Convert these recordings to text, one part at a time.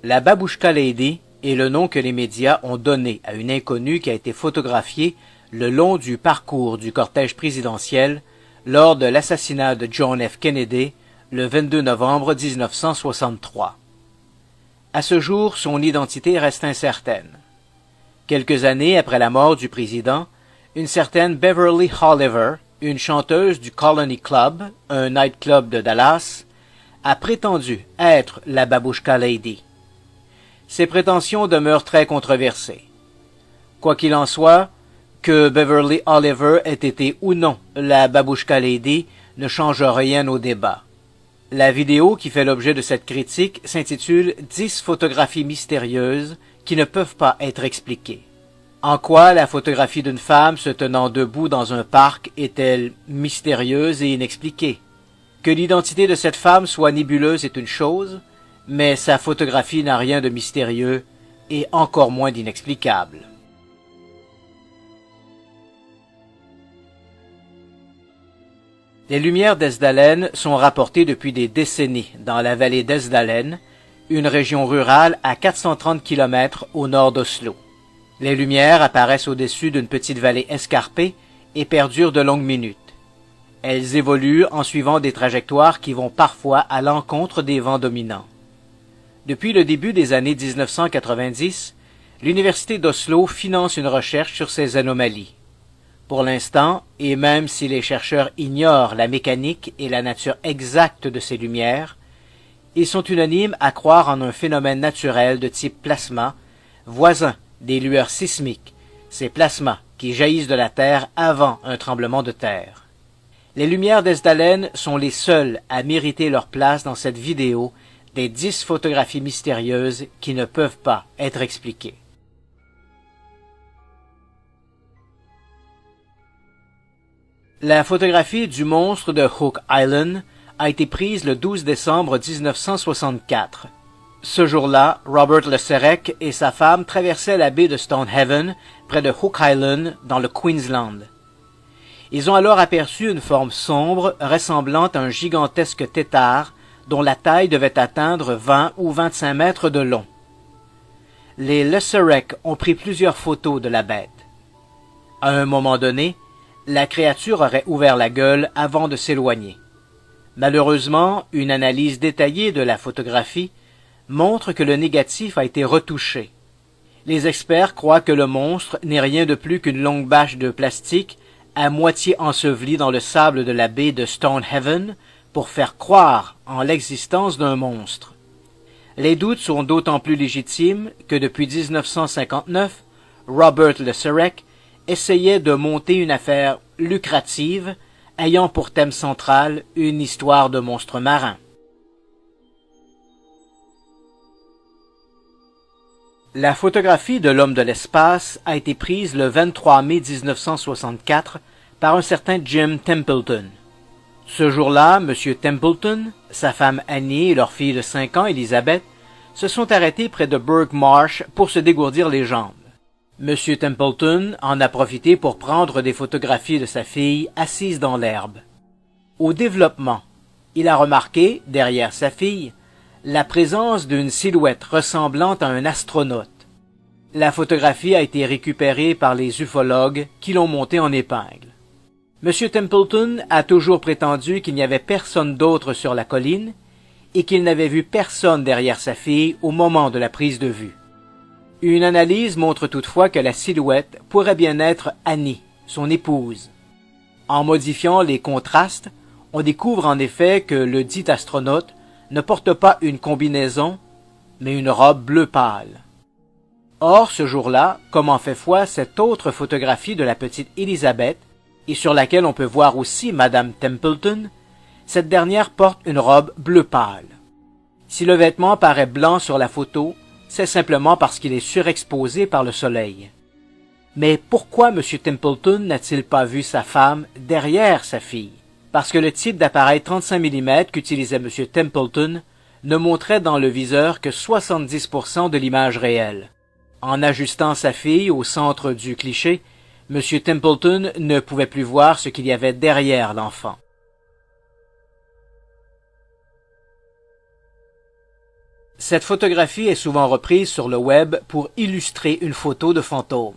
La Babouchka Lady est le nom que les médias ont donné à une inconnue qui a été photographiée le long du parcours du cortège présidentiel lors de l'assassinat de John F. Kennedy le 22 novembre 1963. À ce jour, son identité reste incertaine. Quelques années après la mort du président, une certaine Beverly Oliver, une chanteuse du Colony Club, un nightclub de Dallas, a prétendu être la Babouchka Lady. Ces prétentions demeurent très controversées. Quoi qu'il en soit, que Beverly Oliver ait été ou non la Babouchka Lady ne change rien au débat. La vidéo qui fait l'objet de cette critique s'intitule « 10 photographies mystérieuses qui ne peuvent pas être expliquées ». En quoi la photographie d'une femme se tenant debout dans un parc est-elle mystérieuse et inexpliquée? Que l'identité de cette femme soit nébuleuse est une chose, mais sa photographie n'a rien de mystérieux et encore moins d'inexplicable. Les lumières d'Esdalen sont rapportées depuis des décennies dans la vallée d'Esdalen, une région rurale à 430 km au nord d'Oslo. Les lumières apparaissent au-dessus d'une petite vallée escarpée et perdurent de longues minutes. Elles évoluent en suivant des trajectoires qui vont parfois à l'encontre des vents dominants. Depuis le début des années 1990, l'Université d'Oslo finance une recherche sur ces anomalies. Pour l'instant, et même si les chercheurs ignorent la mécanique et la nature exacte de ces lumières, ils sont unanimes à croire en un phénomène naturel de type plasma, voisin des lueurs sismiques, ces plasmas qui jaillissent de la Terre avant un tremblement de terre. Les lumières d'Esdalen sont les seules à mériter leur place dans cette vidéo des 10 photographies mystérieuses qui ne peuvent pas être expliquées. La photographie du monstre de Hook Island a été prise le 12 décembre 1964. Ce jour-là, Robert Le Serec et sa femme traversaient la baie de Stonehaven, près de Hook Island, dans le Queensland. Ils ont alors aperçu une forme sombre ressemblant à un gigantesque tétard dont la taille devait atteindre 20 ou 25 mètres de long. Les Le Serec ont pris plusieurs photos de la bête. À un moment donné, la créature aurait ouvert la gueule avant de s'éloigner. Malheureusement, une analyse détaillée de la photographie montre que le négatif a été retouché. Les experts croient que le monstre n'est rien de plus qu'une longue bâche de plastique à moitié ensevelie dans le sable de la baie de Stonehaven pour faire croire en l'existence d'un monstre. Les doutes sont d'autant plus légitimes que depuis 1959, Robert Le Serec essayait de monter une affaire lucrative ayant pour thème central une histoire de monstres marins. La photographie de l'homme de l'espace a été prise le 23 mai 1964 par un certain Jim Templeton. Ce jour-là, M. Templeton, sa femme Annie et leur fille de 5 ans, Elizabeth, se sont arrêtés près de Burke Marsh pour se dégourdir les jambes. M. Templeton en a profité pour prendre des photographies de sa fille assise dans l'herbe. Au développement, il a remarqué, derrière sa fille, la présence d'une silhouette ressemblant à un astronaute. La photographie a été récupérée par les ufologues qui l'ont montée en épingle. M. Templeton a toujours prétendu qu'il n'y avait personne d'autre sur la colline et qu'il n'avait vu personne derrière sa fille au moment de la prise de vue. Une analyse montre toutefois que la silhouette pourrait bien être Annie, son épouse. En modifiant les contrastes, on découvre en effet que le dit astronaute ne porte pas une combinaison, mais une robe bleu pâle. Or, ce jour-là, comme en fait foi cette autre photographie de la petite Elizabeth, et sur laquelle on peut voir aussi Madame Templeton, cette dernière porte une robe bleu pâle. Si le vêtement paraît blanc sur la photo, c'est simplement parce qu'il est surexposé par le soleil. Mais pourquoi M. Templeton n'a-t-il pas vu sa femme derrière sa fille? Parce que le type d'appareil 35 mm qu'utilisait M. Templeton ne montrait dans le viseur que 70% de l'image réelle. En ajustant sa fille au centre du cliché, M. Templeton ne pouvait plus voir ce qu'il y avait derrière l'enfant. Cette photographie est souvent reprise sur le web pour illustrer une photo de fantôme.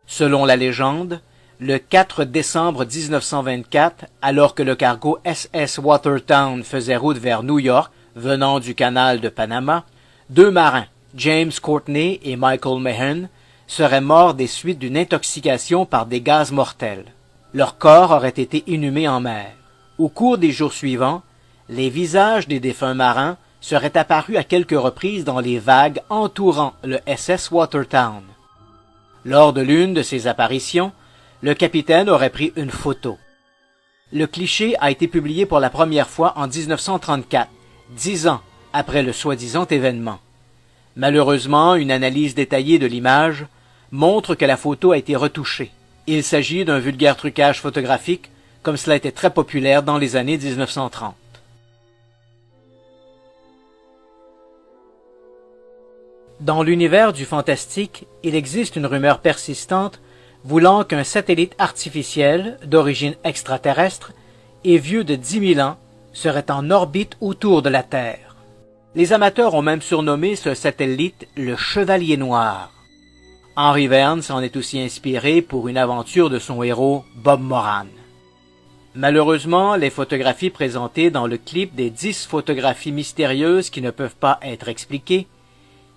Selon la légende, le 4 décembre 1924, alors que le cargo SS Watertown faisait route vers New York, venant du canal de Panama, deux marins, James Courtney et Michael Mahon, seraient morts des suites d'une intoxication par des gaz mortels. Leurs corps auraient été inhumés en mer. Au cours des jours suivants, les visages des défunts marins seraient apparus à quelques reprises dans les vagues entourant le SS Watertown. Lors de l'une de ces apparitions, le capitaine aurait pris une photo. Le cliché a été publié pour la première fois en 1934, 10 ans après le soi-disant événement. Malheureusement, une analyse détaillée de l'image montre que la photo a été retouchée. Il s'agit d'un vulgaire trucage photographique, comme cela était très populaire dans les années 1930. Dans l'univers du fantastique, il existe une rumeur persistante voulant qu'un satellite artificiel d'origine extraterrestre et vieux de 10 000 ans serait en orbite autour de la Terre. Les amateurs ont même surnommé ce satellite le Chevalier Noir. Henry Verne s'en est aussi inspiré pour une aventure de son héros Bob Moran. Malheureusement, les photographies présentées dans le clip des 10 photographies mystérieuses qui ne peuvent pas être expliquées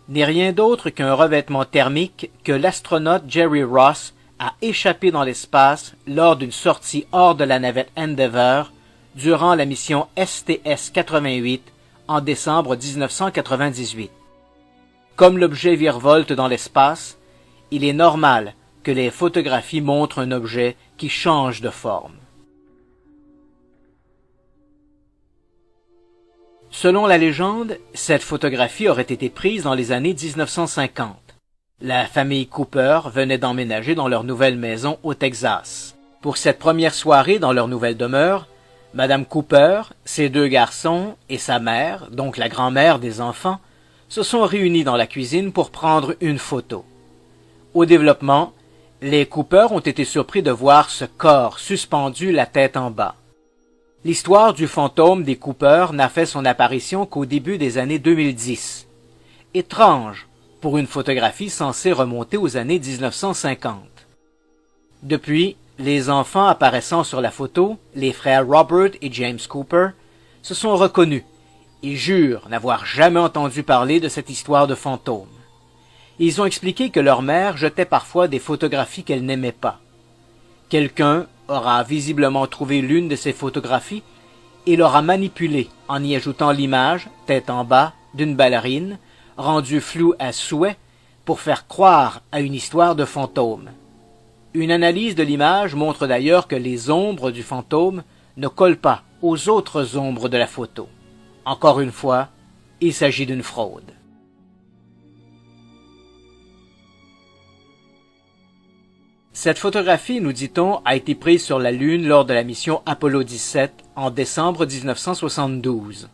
n'est rien d'autre qu'un revêtement thermique que l'astronaute Jerry Ross a échappé dans l'espace lors d'une sortie hors de la navette Endeavour durant la mission STS-88 en décembre 1998. Comme l'objet virevolte dans l'espace, il est normal que les photographies montrent un objet qui change de forme. Selon la légende, cette photographie aurait été prise dans les années 1950. La famille Cooper venait d'emménager dans leur nouvelle maison au Texas. Pour cette première soirée dans leur nouvelle demeure, Madame Cooper, ses deux garçons et sa mère, donc la grand-mère des enfants, se sont réunis dans la cuisine pour prendre une photo. Au développement, les Cooper ont été surpris de voir ce corps suspendu la tête en bas. L'histoire du fantôme des Cooper n'a fait son apparition qu'au début des années 2010. Étrange pour une photographie censée remonter aux années 1950. Depuis, les enfants apparaissant sur la photo, les frères Robert et James Cooper, se sont reconnus et jurent n'avoir jamais entendu parler de cette histoire de fantôme. Ils ont expliqué que leur mère jetait parfois des photographies qu'elle n'aimait pas. Quelqu'un aura visiblement trouvé l'une de ces photographies et l'aura manipulée en y ajoutant l'image, tête en bas, d'une ballerine, rendue floue à souhait pour faire croire à une histoire de fantôme. Une analyse de l'image montre d'ailleurs que les ombres du fantôme ne collent pas aux autres ombres de la photo. Encore une fois, il s'agit d'une fraude. Cette photographie, nous dit-on, a été prise sur la Lune lors de la mission Apollo 17 en décembre 1972.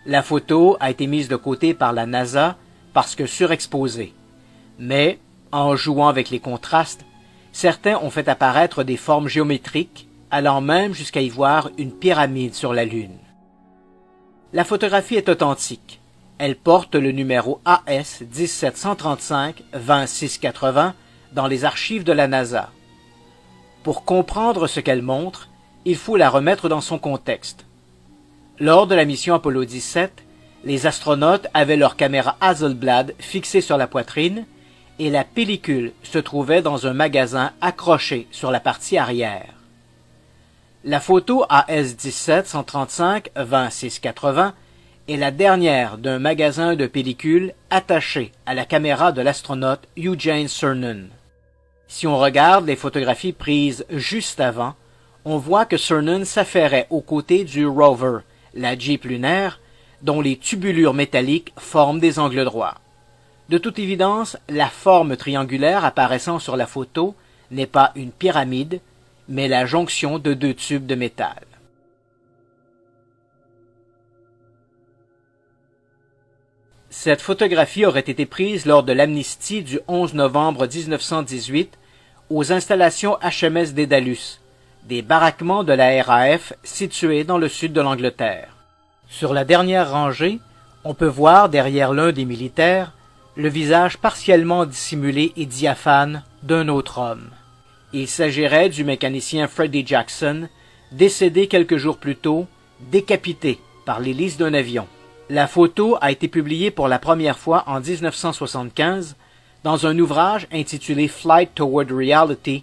La photo a été mise de côté par la NASA parce que surexposée. Mais, en jouant avec les contrastes, certains ont fait apparaître des formes géométriques, allant même jusqu'à y voir une pyramide sur la Lune. La photographie est authentique. Elle porte le numéro AS 1735-20680 dans les archives de la NASA. Pour comprendre ce qu'elle montre, il faut la remettre dans son contexte. Lors de la mission Apollo 17, les astronautes avaient leur caméra Hasselblad fixée sur la poitrine et la pellicule se trouvait dans un magasin accroché sur la partie arrière. La photo AS-17-135-20680 est la dernière d'un magasin de pellicules attaché à la caméra de l'astronaute Eugene Cernan. Si on regarde les photographies prises juste avant, on voit que Cernan s'affairait aux côtés du rover, la Jeep lunaire, dont les tubulures métalliques forment des angles droits. De toute évidence, la forme triangulaire apparaissant sur la photo n'est pas une pyramide, mais la jonction de deux tubes de métal. Cette photographie aurait été prise lors de l'amnistie du 11 novembre 1918 aux installations HMS Daedalus, des baraquements de la RAF situés dans le sud de l'Angleterre. Sur la dernière rangée, On peut voir derrière l'un des militaires le visage partiellement dissimulé et diaphane d'un autre homme. Il s'agirait du mécanicien Freddie Jackson, décédé quelques jours plus tôt, décapité par l'hélice d'un avion. La photo a été publiée pour la première fois en 1975 dans un ouvrage intitulé Flight Toward Reality,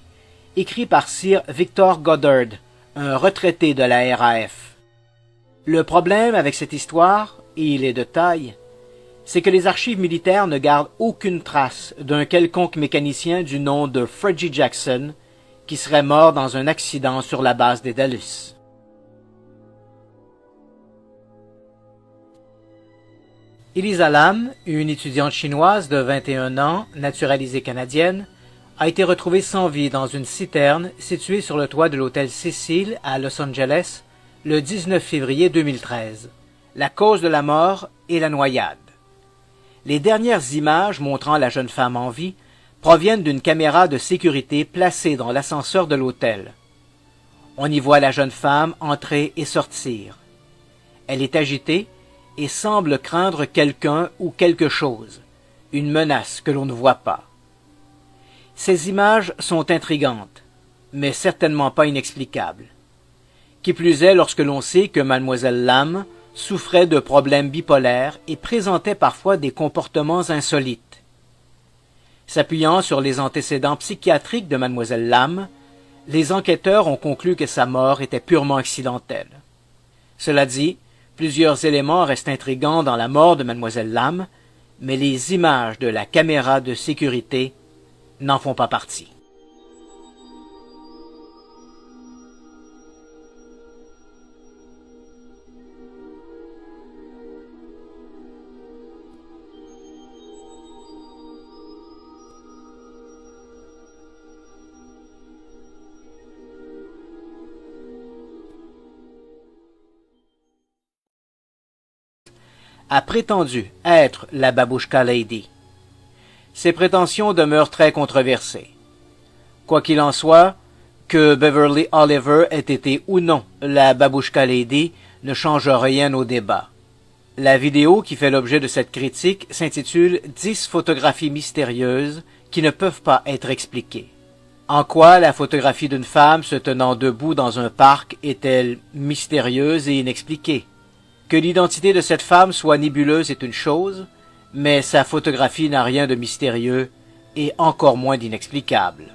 écrit par Sir Victor Goddard, un retraité de la RAF. Le problème avec cette histoire, et il est de taille, c'est que les archives militaires ne gardent aucune trace d'un quelconque mécanicien du nom de Freddie Jackson qui serait mort dans un accident sur la base des Dallas. Elisa Lam, une étudiante chinoise de 21 ans, naturalisée canadienne, a été retrouvée sans vie dans une citerne située sur le toit de l'hôtel Cecil à Los Angeles le 19 février 2013. La cause de la mort est la noyade. Les dernières images montrant la jeune femme en vie proviennent d'une caméra de sécurité placée dans l'ascenseur de l'hôtel. On y voit la jeune femme entrer et sortir. Elle est agitée et semble craindre quelqu'un ou quelque chose, une menace que l'on ne voit pas. Ces images sont intrigantes, mais certainement pas inexplicables. Qui plus est lorsque l'on sait que Mademoiselle Lam souffrait de problèmes bipolaires et présentait parfois des comportements insolites. S'appuyant sur les antécédents psychiatriques de Mademoiselle Lam, les enquêteurs ont conclu que sa mort était purement accidentelle. Cela dit, plusieurs éléments restent intrigants dans la mort de Mademoiselle Lam, mais les images de la caméra de sécurité n'en font pas partie. A prétendu être la Babouchka Lady. Ses prétentions demeurent très controversées. Quoi qu'il en soit, que Beverly Oliver ait été ou non la Babouchka Lady ne change rien au débat. La vidéo qui fait l'objet de cette critique s'intitule « 10 photographies mystérieuses qui ne peuvent pas être expliquées ». En quoi la photographie d'une femme se tenant debout dans un parc est-elle mystérieuse et inexpliquée? Que l'identité de cette femme soit nébuleuse est une chose, mais sa photographie n'a rien de mystérieux et encore moins d'inexplicable.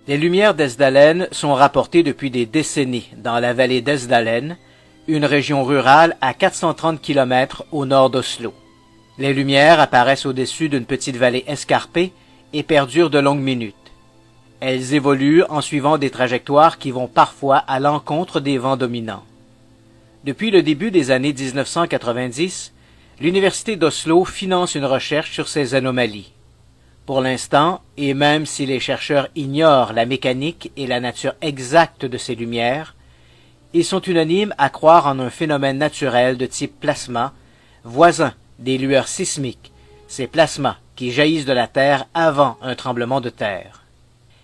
Les lumières d'Esdalen sont rapportées depuis des décennies dans la vallée d'Esdalen, une région rurale à 430 km au nord d'Oslo. Les lumières apparaissent au-dessus d'une petite vallée escarpée et perdurent de longues minutes. Elles évoluent en suivant des trajectoires qui vont parfois à l'encontre des vents dominants. Depuis le début des années 1990, l'Université d'Oslo finance une recherche sur ces anomalies. Pour l'instant, et même si les chercheurs ignorent la mécanique et la nature exacte de ces lumières, ils sont unanimes à croire en un phénomène naturel de type plasma, voisin des lueurs sismiques, ces plasmas qui jaillissent de la Terre avant un tremblement de terre.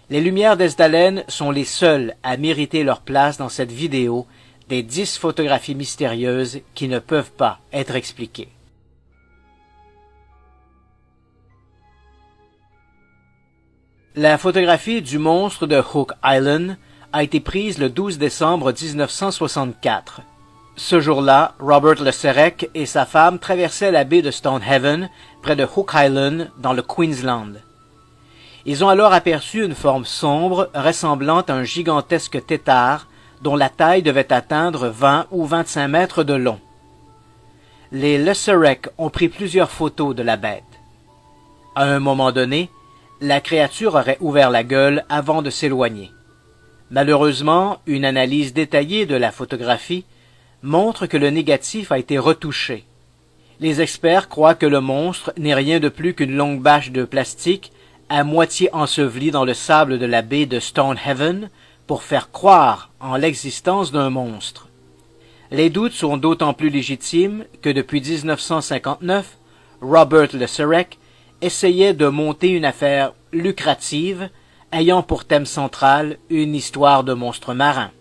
Les lumières d'Esdalen sont les seules à mériter leur place dans cette vidéo des 10 photographies mystérieuses qui ne peuvent pas être expliquées. La photographie du monstre de Hook Island a été prise le 12 décembre 1964. Ce jour-là, Robert Le Serec et sa femme traversaient la baie de Stonehaven, près de Hook Island, dans le Queensland. Ils ont alors aperçu une forme sombre ressemblant à un gigantesque tétard dont la taille devait atteindre 20 ou 25 mètres de long. Les Le Serec ont pris plusieurs photos de la bête. À un moment donné, la créature aurait ouvert la gueule avant de s'éloigner. Malheureusement, une analyse détaillée de la photographie montre que le négatif a été retouché. Les experts croient que le monstre n'est rien de plus qu'une longue bâche de plastique à moitié ensevelie dans le sable de la baie de Stonehaven pour faire croire en l'existence d'un monstre. Les doutes sont d'autant plus légitimes que depuis 1959, Robert Le Serec essayait de monter une affaire lucrative ayant pour thème central une histoire de monstre marin.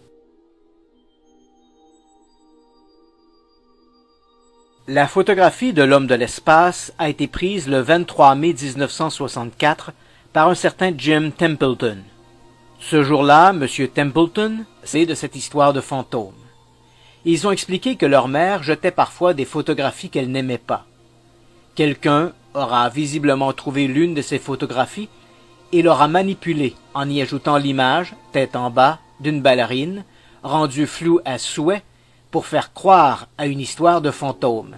La photographie de l'homme de l'espace a été prise le 23 mai 1964 par un certain Jim Templeton. Ce jour-là, M. Templeton sait de cette histoire de fantôme. Ils ont expliqué que leur mère jetait parfois des photographies qu'elle n'aimait pas. Quelqu'un aura visiblement trouvé l'une de ces photographies et l'aura manipulée en y ajoutant l'image, tête en bas, d'une ballerine, rendue floue à souhait, pour faire croire à une histoire de fantôme.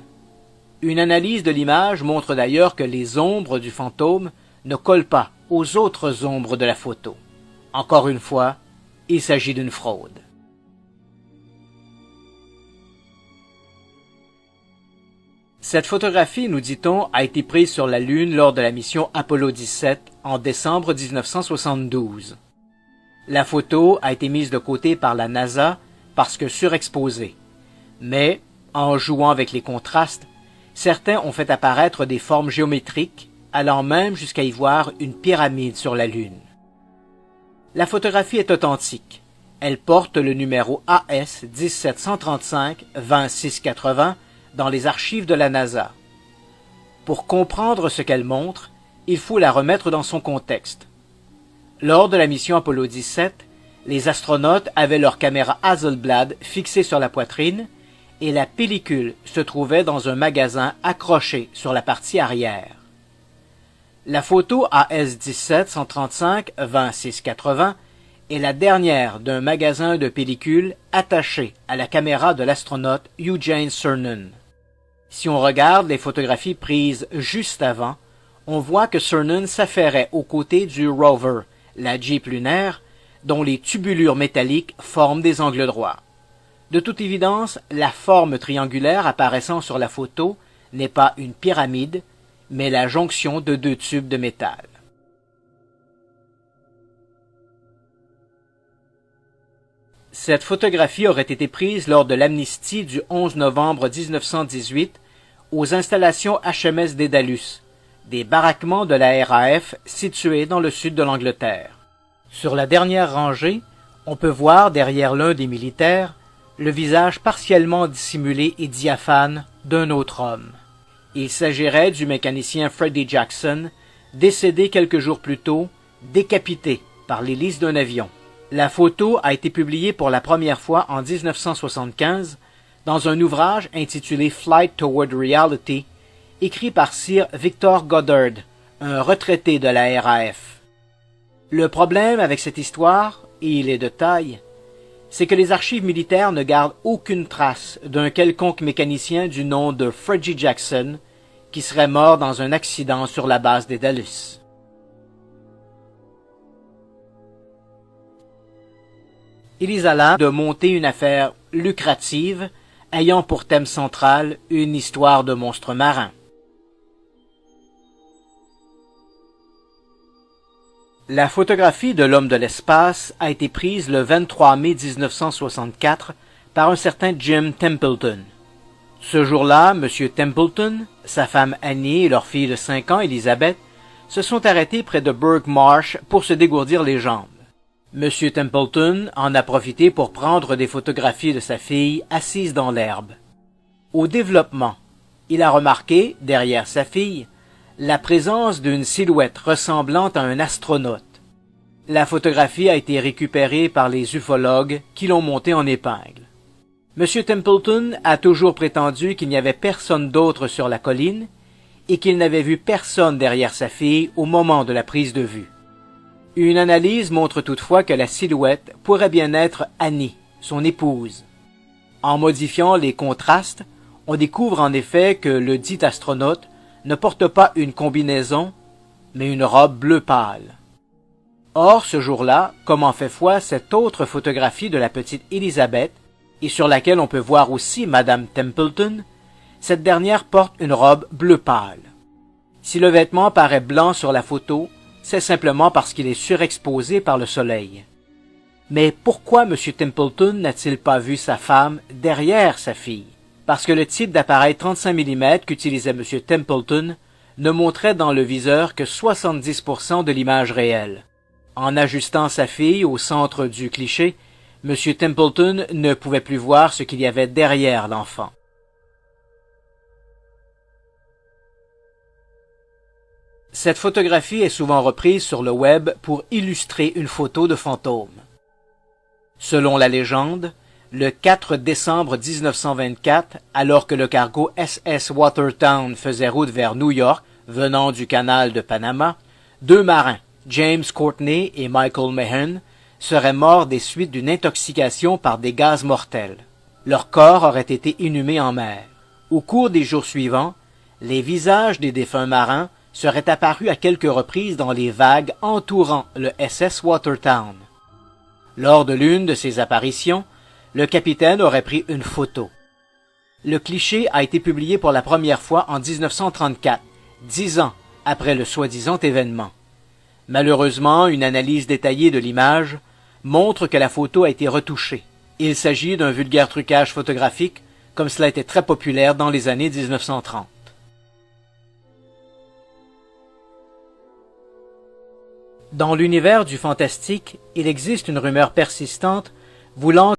Une analyse de l'image montre d'ailleurs que les ombres du fantôme ne collent pas aux autres ombres de la photo. Encore une fois, il s'agit d'une fraude. Cette photographie, nous dit-on, a été prise sur la Lune lors de la mission Apollo 17 en décembre 1972. La photo a été mise de côté par la NASA parce que surexposée. Mais, en jouant avec les contrastes, certains ont fait apparaître des formes géométriques, allant même jusqu'à y voir une pyramide sur la Lune. La photographie est authentique. Elle porte le numéro AS 17135-20680 dans les archives de la NASA. Pour comprendre ce qu'elle montre, il faut la remettre dans son contexte. Lors de la mission Apollo 17, les astronautes avaient leur caméra Hasselblad fixée sur la poitrine et la pellicule se trouvait dans un magasin accroché sur la partie arrière. La photo AS-17-135-20680 est la dernière d'un magasin de pellicules attaché à la caméra de l'astronaute Eugene Cernan. Si on regarde les photographies prises juste avant, on voit que Cernan s'affairait aux côtés du rover, la Jeep lunaire, dont les tubulures métalliques forment des angles droits. De toute évidence, la forme triangulaire apparaissant sur la photo n'est pas une pyramide, mais la jonction de deux tubes de métal. Cette photographie aurait été prise lors de l'amnistie du 11 novembre 1918 aux installations HMS Daedalus, des baraquements de la RAF situés dans le sud de l'Angleterre. Sur la dernière rangée, on peut voir derrière l'un des militaires le visage partiellement dissimulé et diaphane d'un autre homme. Il s'agirait du mécanicien Freddie Jackson, décédé quelques jours plus tôt, décapité par l'hélice d'un avion. La photo a été publiée pour la première fois en 1975 dans un ouvrage intitulé Flight Toward Reality, écrit par Sir Victor Goddard, un retraité de la RAF. Le problème avec cette histoire, et il est de taille, c'est que les archives militaires ne gardent aucune trace d'un quelconque mécanicien du nom de Freddie Jackson qui serait mort dans un accident sur la base Daedalus. Elisa Lam de monter une affaire lucrative ayant pour thème central une histoire de monstres marins. La photographie de l'homme de l'espace a été prise le 23 mai 1964 par un certain Jim Templeton. Ce jour-là, M. Templeton, sa femme Annie et leur fille de 5 ans, Elizabeth, se sont arrêtés près de Burgh Marsh pour se dégourdir les jambes. M. Templeton en a profité pour prendre des photographies de sa fille assise dans l'herbe. Au développement, il a remarqué, derrière sa fille, la présence d'une silhouette ressemblant à un astronaute. La photographie a été récupérée par les ufologues qui l'ont montée en épingle. M. Templeton a toujours prétendu qu'il n'y avait personne d'autre sur la colline et qu'il n'avait vu personne derrière sa fille au moment de la prise de vue. Une analyse montre toutefois que la silhouette pourrait bien être Annie, son épouse. En modifiant les contrastes, on découvre en effet que le dit astronaute ne porte pas une combinaison, mais une robe bleu pâle. Or, ce jour-là, comme en fait foi cette autre photographie de la petite Elizabeth, et sur laquelle on peut voir aussi Madame Templeton, cette dernière porte une robe bleu pâle. Si le vêtement paraît blanc sur la photo, c'est simplement parce qu'il est surexposé par le soleil. Mais pourquoi M. Templeton n'a-t-il pas vu sa femme derrière sa fille? Parce que le type d'appareil 35 mm qu'utilisait M. Templeton ne montrait dans le viseur que 70% de l'image réelle. En ajustant sa fille au centre du cliché, M. Templeton ne pouvait plus voir ce qu'il y avait derrière l'enfant. Cette photographie est souvent reprise sur le web pour illustrer une photo de fantôme. Selon la légende, le 4 décembre 1924, alors que le cargo SS Watertown faisait route vers New York, venant du canal de Panama, deux marins, James Courtney et Michael Mahon, seraient morts des suites d'une intoxication par des gaz mortels. Leurs corps auraient été inhumés en mer. Au cours des jours suivants, les visages des défunts marins seraient apparus à quelques reprises dans les vagues entourant le SS Watertown. Lors de l'une de ces apparitions, le capitaine aurait pris une photo. Le cliché a été publié pour la première fois en 1934, 10 ans après le soi-disant événement. Malheureusement, une analyse détaillée de l'image montre que la photo a été retouchée. Il s'agit d'un vulgaire trucage photographique, comme cela était très populaire dans les années 1930. Dans l'univers du fantastique, il existe une rumeur persistante voulant